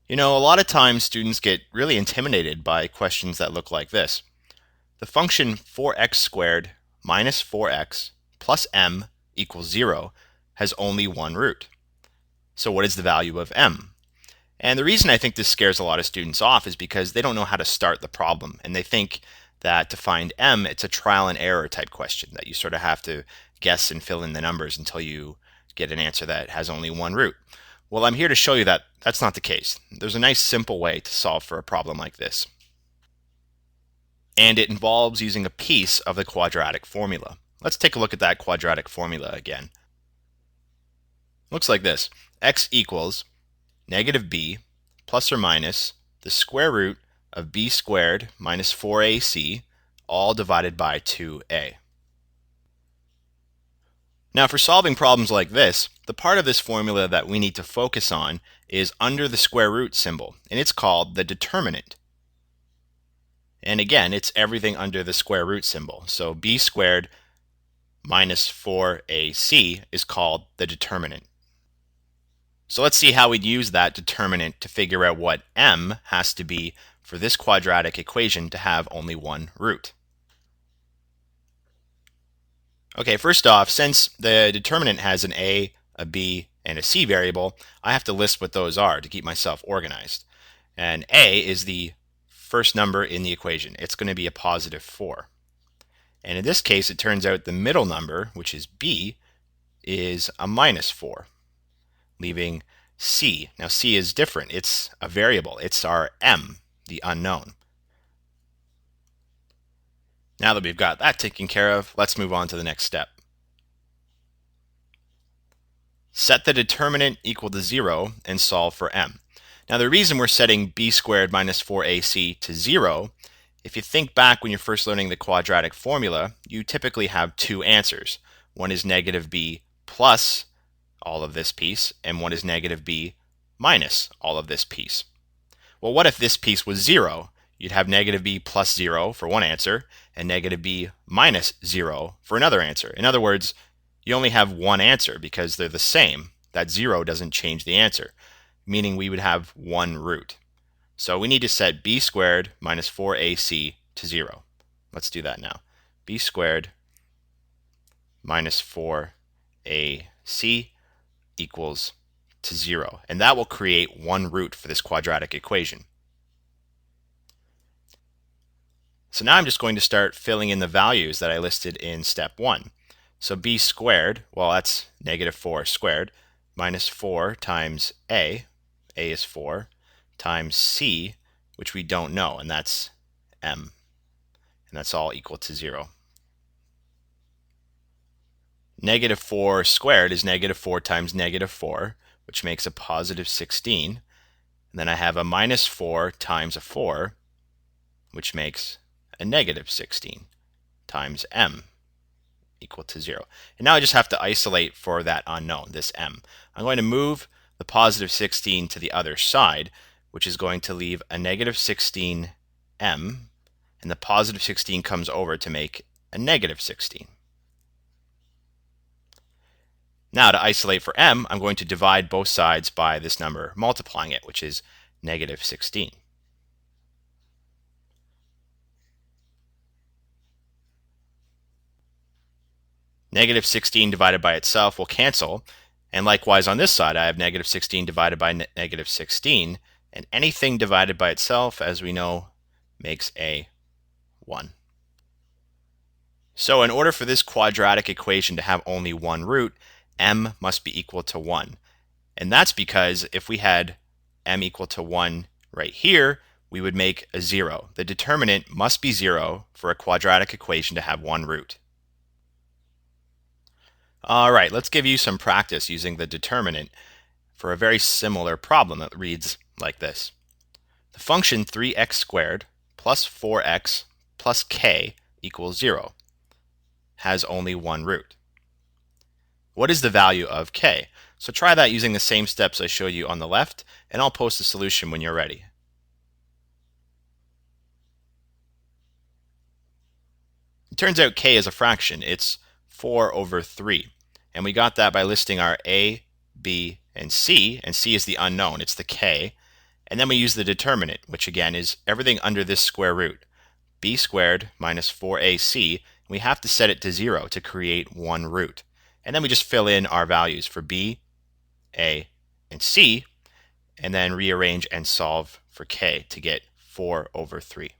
A lot of times students get really intimidated by questions that look like this. The function 4x squared minus 4x plus m equals 0 has only one root. So what is the value of m? And the reason I think this scares a lot of students off is because they don't know how to start the problem, and they think that to find m, it's a trial and error type question, that you sort of have to guess and fill in the numbers until you get an answer that has only one root. Well, I'm here to show you that that's not the case. There's a nice simple way to solve for a problem like this. And it involves using a piece of the quadratic formula. Let's take a look at that quadratic formula again. Looks like this. X equals negative b plus or minus the square root of b squared minus 4ac, all divided by 2a. Now, for solving problems like this, the part of this formula that we need to focus on is under the square root symbol, and it's called the determinant. And again, it's everything under the square root symbol. So b squared minus 4ac is called the determinant. So let's see how we'd use that determinant to figure out what m has to be for this quadratic equation to have only one root. Okay, first off, since the determinant has an a, b, and a c variable, I have to list what those are to keep myself organized. And a is the first number in the equation. It's going to be a positive 4. And in this case, it turns out the middle number, which is b, is a minus 4, leaving c. Now c is different. It's a variable. It's our m, the unknown. Now that we've got that taken care of, let's move on to the next step. Set the determinant equal to 0 and solve for m. Now the reason we're setting b squared minus 4ac to 0, if you think back when you're first learning the quadratic formula, you typically have two answers. One is negative b plus all of this piece, and one is negative b minus all of this piece. Well, what if this piece was 0? You'd have negative b plus 0 for one answer, and negative b minus 0 for another answer. In other words, you only have one answer because they're the same. That 0 doesn't change the answer, meaning we would have one root. So we need to set b squared minus 4ac to 0. Let's do that now. B squared minus 4ac equals to 0. And that will create one root for this quadratic equation. So now I'm just going to start filling in the values that I listed in step 1. So b squared, well, that's negative 4 squared, minus 4 times a is 4, times c, which we don't know, and that's m. And that's all equal to 0. Negative 4 squared is negative 4 times negative 4, which makes a positive 16. And then I have a minus 4 times a 4, which makes a negative 16 times m equal to 0. And now I just have to isolate for that unknown, this m. I'm going to move the positive 16 to the other side, which is going to leave a negative 16m, and the positive 16 comes over to make a negative 16. Now to isolate for m, I'm going to divide both sides by this number multiplying it, which is negative 16. Negative 16 divided by itself will cancel, and likewise on this side I have negative 16 divided by negative 16, and anything divided by itself, as we know, makes a 1. So in order for this quadratic equation to have only one root, m must be equal to 1. And that's because if we had m equal to 1 right here, we would make a 0. The determinant must be 0 for a quadratic equation to have one root. All right, let's give you some practice using the determinant for a very similar problem that reads like this. The function 3x squared plus 4x plus k equals 0 has only one root. What is the value of k? So try that using the same steps I showed you on the left, and I'll post the solution when you're ready. It turns out k is a fraction. It's 4 over 3. And we got that by listing our a, b, and c is the unknown. It's the k. And then we use the determinant, which again is everything under this square root, b squared minus 4ac. We have to set it to 0 to create one root. And then we just fill in our values for b, a, and c, and then rearrange and solve for k to get 4 over 3.